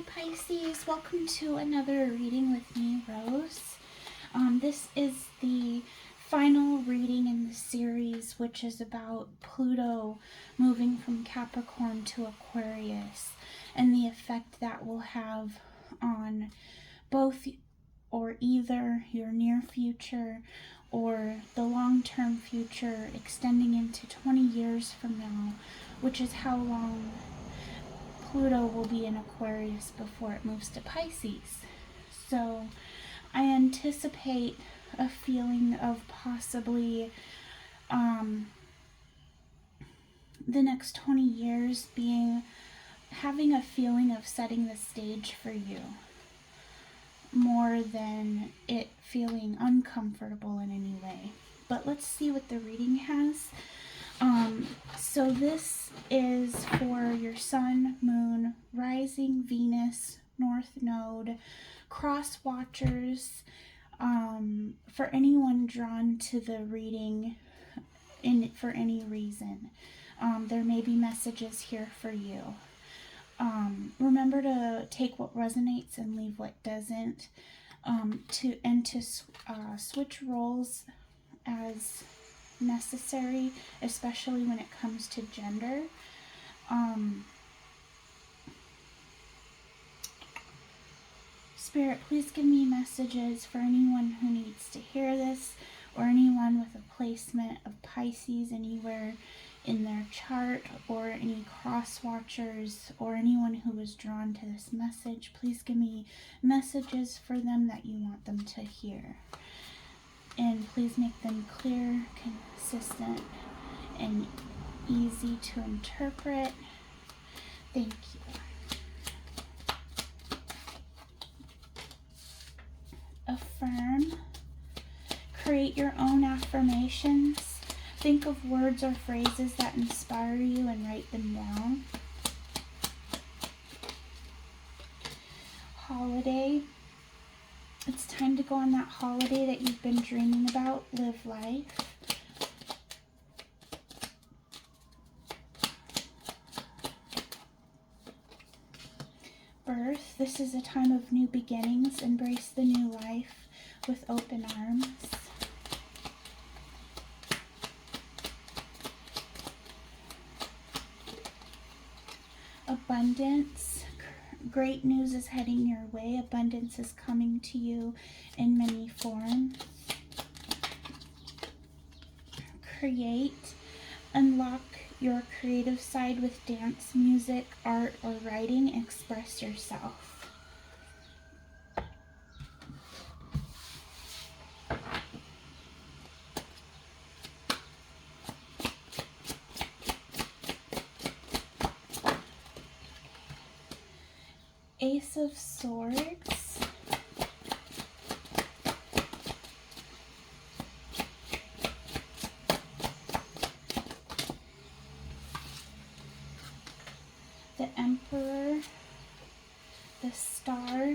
Hi Pisces, welcome to another reading with me, Rose. This is the final reading in the series, which is about Pluto moving from Capricorn to Aquarius and the effect that will have on both or either your near future or the long-term future extending into 20 years from now, which is how long Pluto will be in Aquarius before it moves to Pisces. So I anticipate a feeling of possibly the next 20 years having a feeling of setting the stage for you more than it feeling uncomfortable in any way. But let's see what the reading has. So this is for your Sun, Moon, Rising, Venus, North Node, Cross Watchers, for anyone drawn to the reading for any reason. There may be messages here for you. Remember to take what resonates and leave what doesn't, to switch roles as necessary, especially when it comes to gender. Spirit, please give me messages for anyone who needs to hear this, or anyone with a placement of Pisces anywhere in their chart, or any cross watchers, or anyone who was drawn to this message. Please give me messages for them that you want them to hear. And please make them clear, consistent, and easy to interpret. Thank you. Affirm. Create your own affirmations. Think of words or phrases that inspire you and write them down. Holiday. It's time to go on that holiday that you've been dreaming about. Live life. Birth. This is a time of new beginnings. Embrace the new life with open arms. Abundance. Great news is heading your way. Abundance is coming to you in many forms. Create. Unlock your creative side with dance, music, art, or writing. Express yourself. Ace of Swords. The Emperor. The Star.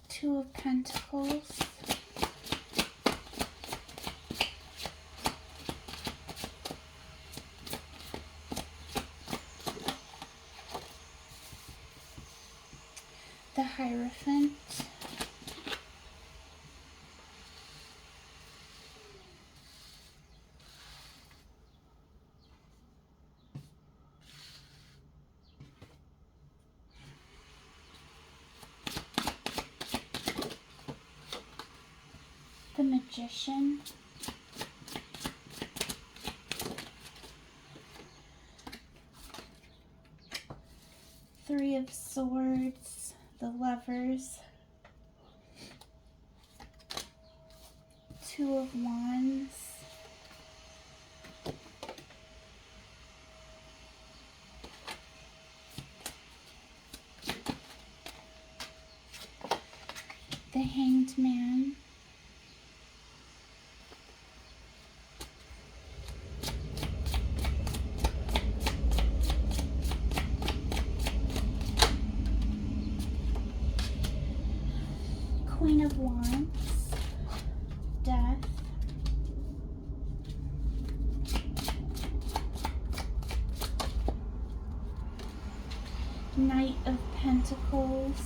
Two of Pentacles. The Hierophant. The Magician. Three of Swords. The Lovers. Two of Wands. The Hanged Man. Queen of Wands. Death. Knight of Pentacles,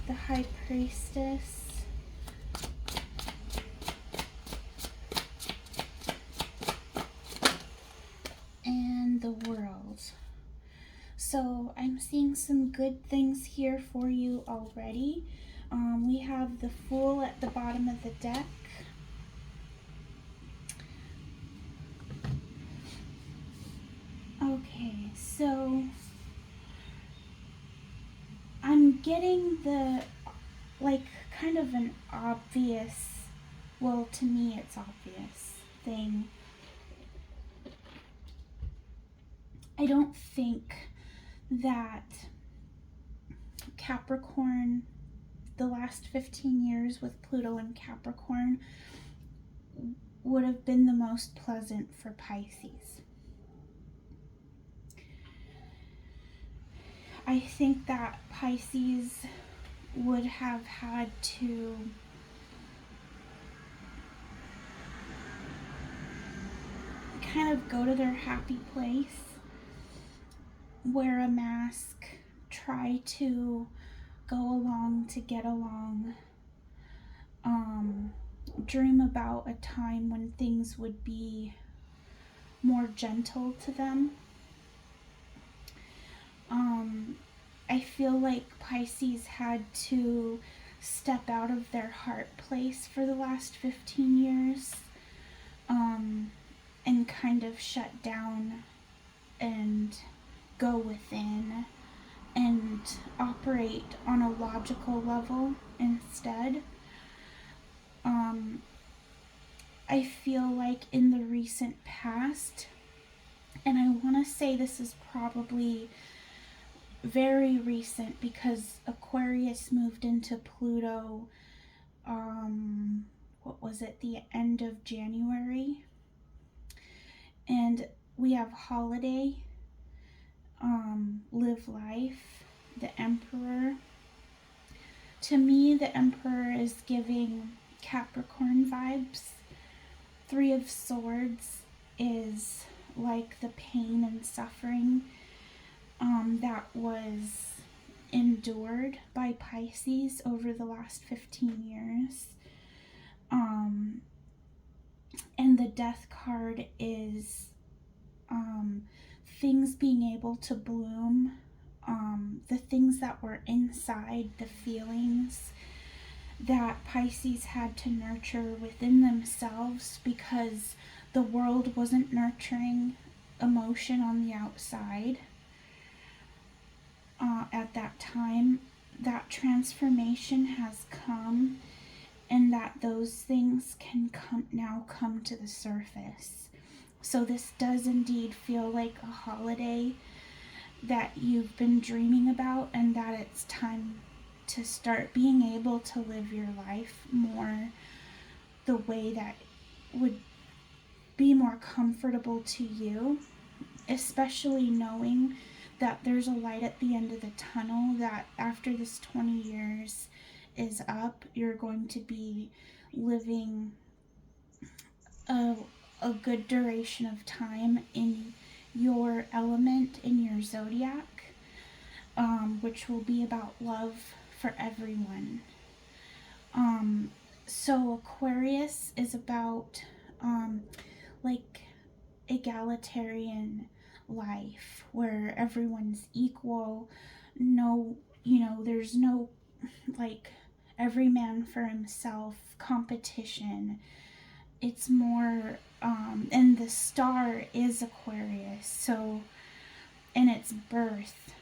the High Priestess, and the World. So I'm seeing some good things here for you already. We have the Fool at the bottom of the deck. Okay, so I'm getting the, like, kind of an obvious, well, to me it's obvious thing. I don't think that Capricorn, the last 15 years with Pluto and Capricorn, would have been the most pleasant for Pisces. I think that Pisces would have had to kind of go to their happy place, wear a mask, try to go along to get along, dream about a time when things would be more gentle to them. I feel like Pisces had to step out of their heart place for the last 15 years, and kind of shut down and go within and operate on a logical level instead. I feel like in the recent past, and I want to say this is probably very recent because Aquarius moved into Pluto, what was it, the end of January? And we have Holiday, Live Life, the Emperor. To me, the Emperor is giving Capricorn vibes. Three of Swords is like the pain and suffering that was endured by Pisces over the last 15 years. And the Death card is things being able to bloom, the things that were inside, the feelings that Pisces had to nurture within themselves because the world wasn't nurturing emotion on the outside at that time. That transformation has come, and that those things can now come to the surface. So this does indeed feel like a holiday that you've been dreaming about, and that it's time to start being able to live your life more the way that would be more comfortable to you, especially knowing that there's a light at the end of the tunnel, that after this 20 years is up, you're going to be living a good duration of time in your element, in your zodiac, which will be about love for everyone. So Aquarius is about like egalitarian life where everyone's equal. No, there's no like every man for himself competition. It's more and the star is Aquarius, so, and it's birth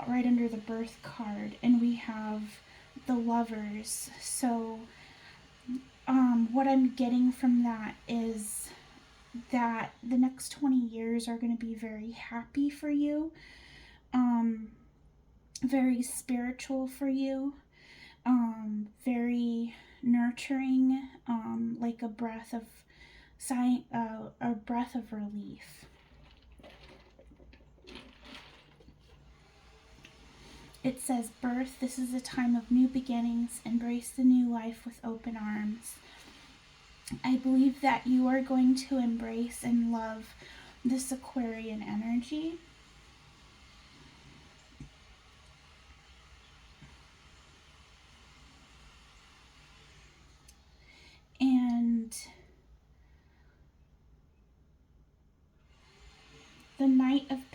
right under the birth card, and we have the Lovers. So what I'm getting from that is that the next 20 years are going to be very happy for you, very spiritual for you, very nurturing, like a breath of relief. It says, birth, this is a time of new beginnings. Embrace the new life with open arms. I believe that you are going to embrace and love this Aquarian energy.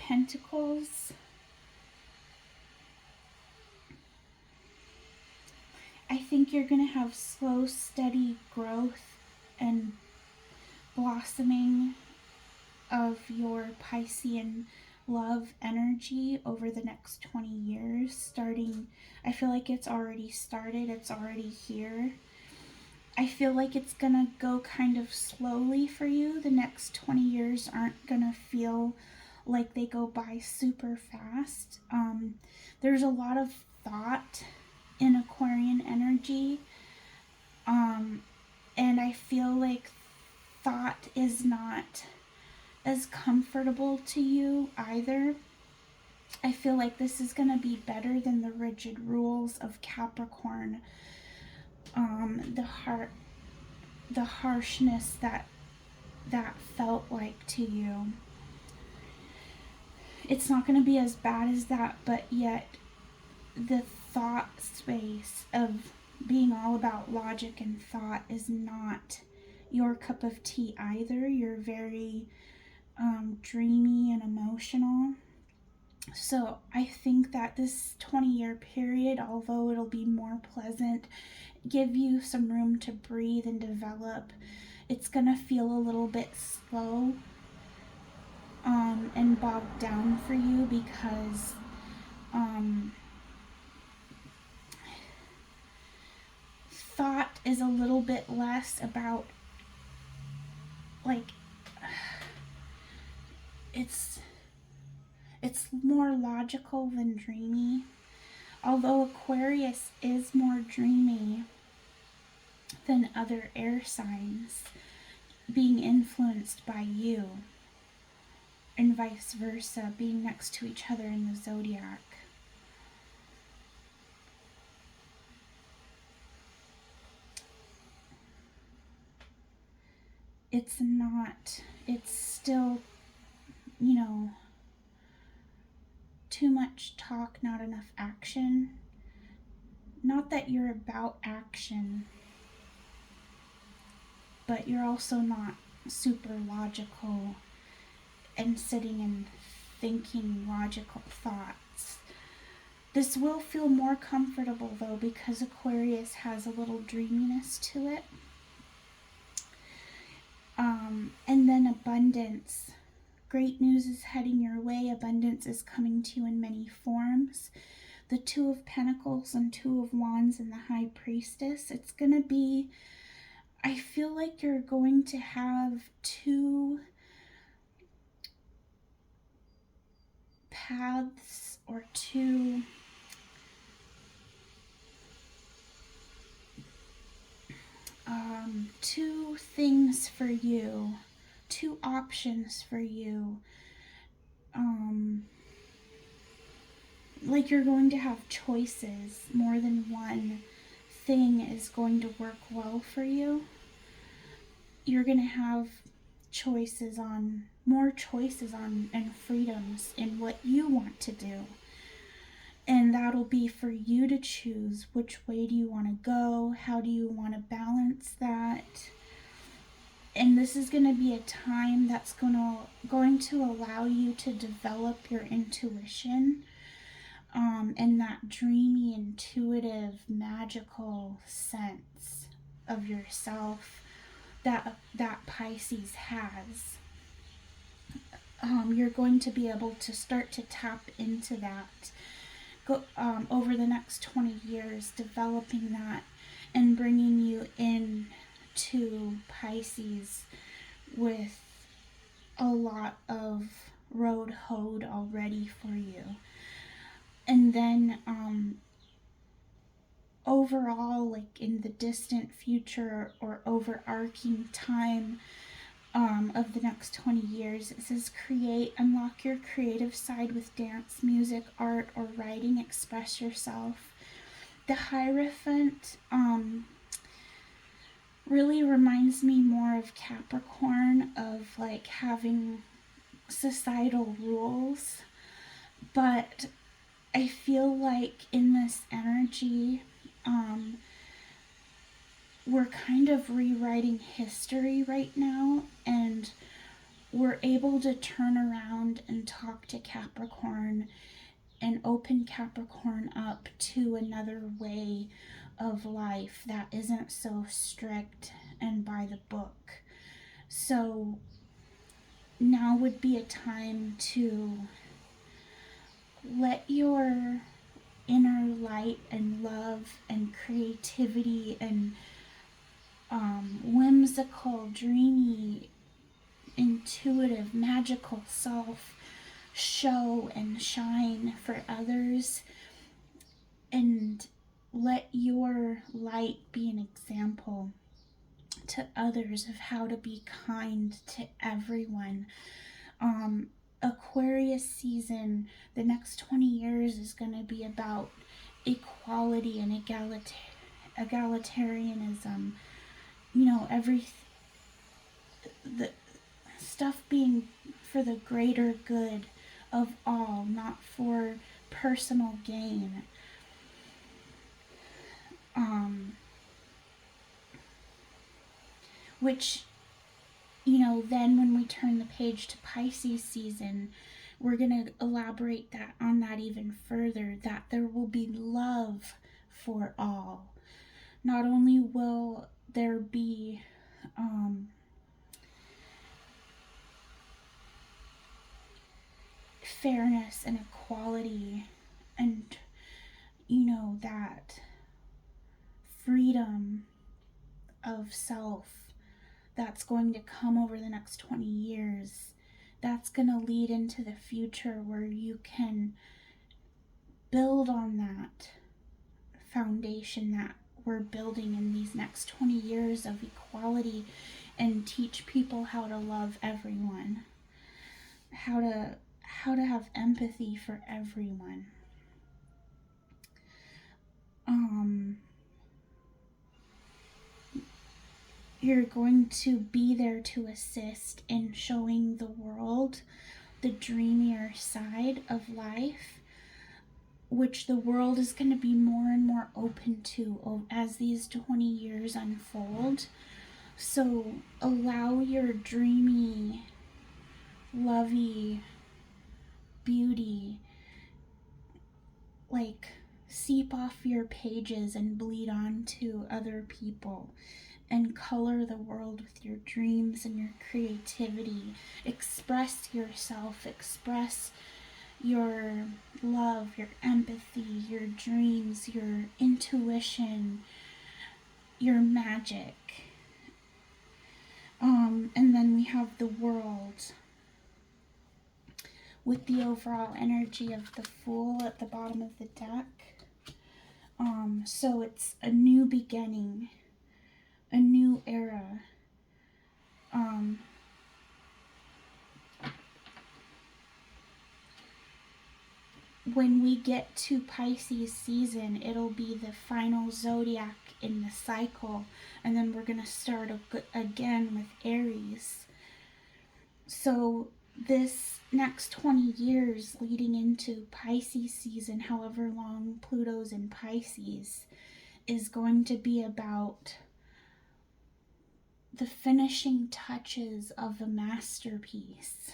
Pentacles, I think you're going to have slow, steady growth and blossoming of your Piscean love energy over the next 20 years. Starting, I feel like it's already started, it's already here. I feel like it's gonna go kind of slowly for you. The next 20 years aren't gonna feel like they go by super fast. There's a lot of thought in Aquarian energy, and I feel like thought is not as comfortable to you either. I feel like this is going to be better than the rigid rules of Capricorn. The harshness that felt like to you. It's not going to be as bad as that, but yet the thought space of being all about logic and thought is not your cup of tea either. You're very dreamy and emotional. So I think that this 20-year period, although it'll be more pleasant, give you some room to breathe and develop. It's gonna feel a little bit slow and bogged down for you because thought is a little bit less about, like, it's more logical than dreamy. Although Aquarius is more dreamy than other air signs, being influenced by you, and vice versa, being next to each other in the zodiac. It's still, too much talk, not enough action. Not that you're about action, but you're also not super logical and sitting and thinking logical thoughts. This will feel more comfortable though, because Aquarius has a little dreaminess to it. And then abundance. Great news is heading your way. Abundance is coming to you in many forms. The Two of Pentacles and Two of Wands and the High Priestess. It's going to be, I feel like you're going to have two paths or two things for you, two options for you. Like you're going to have choices. More than one thing is going to work well for you. You're going to have more choices on and freedoms in what you want to do. And that'll be for you to choose which way do you want to go, how do you want to balance that. And this is going to be a time that's going to allow you to develop your intuition, and that dreamy, intuitive, magical sense of yourself that Pisces has. You're going to be able to start to tap into that over the next 20 years, developing that and bringing you in to Pisces with a lot of road hoed already for you. And then overall, like in the distant future or overarching time of the next 20 years, it says unlock your creative side with dance, music, art, or writing, express yourself. The Hierophant really reminds me more of Capricorn, of like having societal rules, but I feel like in this energy, we're kind of rewriting history right now, and we're able to turn around and talk to Capricorn and open Capricorn up to another way of life that isn't so strict and by the book. So now would be a time to let your inner light and love and creativity and whimsical, dreamy, intuitive, magical self show and shine for others, and let your light be an example to others of how to be kind to everyone. Aquarius season, the next 20 years is going to be about equality and egalitarianism. You know, the stuff being for the greater good of all, not for personal gain. Which, you know, then when we turn the page to Pisces season, we're going to elaborate on that even further, that there will be love for all. Not only will there be fairness and equality and, you know, that freedom of self that's going to come over the next 20 years. That's going to lead into the future where you can build on that foundation that we're building in these next 20 years of equality, and teach people how to love everyone, how to have empathy for everyone. You're going to be there to assist in showing the world the dreamier side of life, which the world is going to be more and more open to as these 20 years unfold. So allow your dreamy, lovey beauty like seep off your pages and bleed on to other people, and color the world with your dreams and your creativity. Express yourself, express your love, your empathy, your dreams, your intuition, your magic. And then we have the world with the overall energy of the Fool at the bottom of the deck. So it's a new beginning, a new era. When we get to Pisces season, it'll be the final zodiac in the cycle, and then we're going to start again with Aries. So this next 20 years leading into Pisces season, however long Pluto's in Pisces, is going to be about the finishing touches of a masterpiece,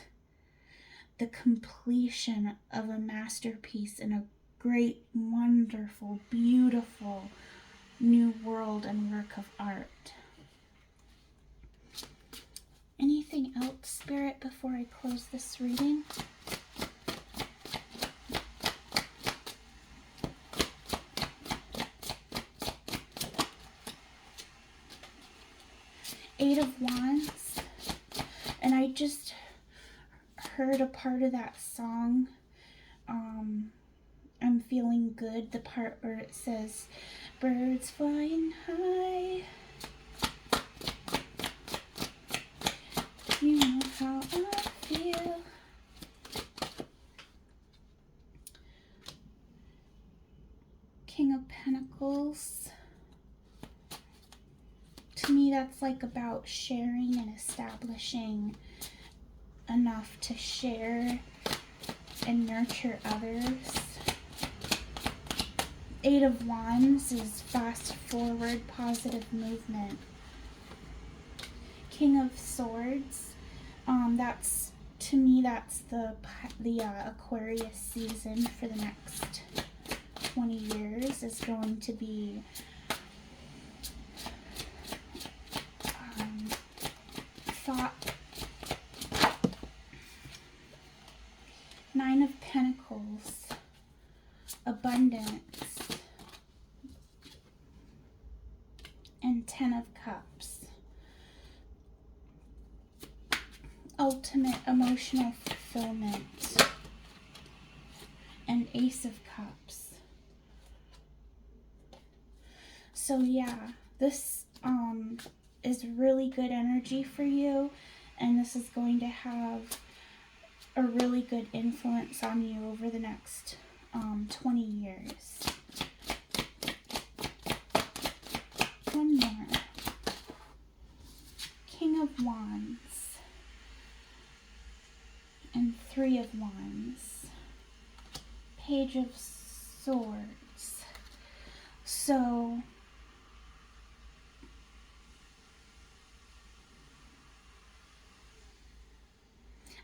the completion of a masterpiece in a great, wonderful, beautiful new world and work of art. Anything else, Spirit, before I close this reading? Eight of Wands, and I just heard a part of that song, I'm Feeling Good, the part where it says, birds flying high, you know how I feel. King of Pentacles. To me, that's like about sharing and establishing enough to share and nurture others. Eight of Wands is fast forward, positive movement. King of Swords, That's, to me, that's the Aquarius season for the next 20 years is going to be thought. Nine of Pentacles, abundance, and Ten of Cups. Ultimate emotional fulfillment, and Ace of Cups. So yeah, this is really good energy for you, and this is going to have a really good influence on you over the next 20 years. One more. King of Wands and Three of Wands. Page of Swords. So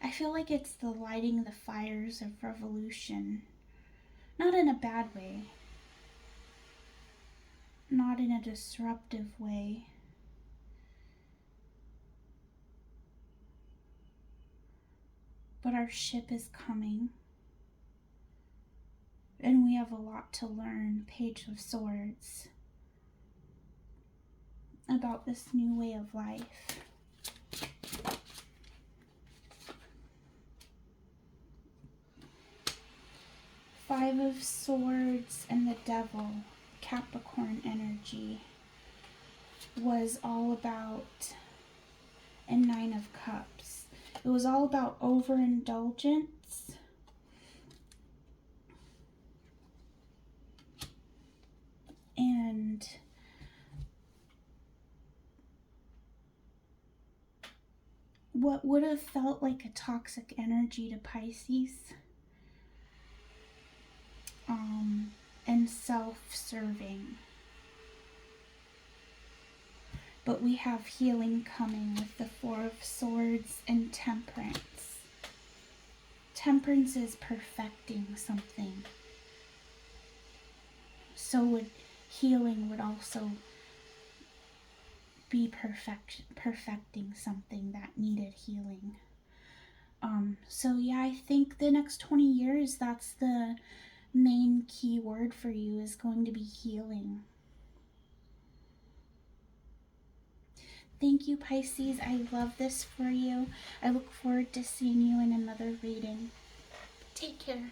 I feel like it's the lighting the fires of revolution. Not in a bad way. Not in a disruptive way. But our ship is coming. And we have a lot to learn. Page of Swords. About this new way of life. Five of Swords and the Devil, Capricorn energy, was all about, and Nine of Cups. It was all about overindulgence. And what would have felt like a toxic energy to Pisces. And self-serving. But we have healing coming with the Four of Swords and Temperance. Temperance is perfecting something. So healing would also be perfecting something that needed healing. So yeah, I think the next 20 years, that's the main key word for you, is going to be healing. Thank you, Pisces. I love this for you. I look forward to seeing you in another reading. Take care.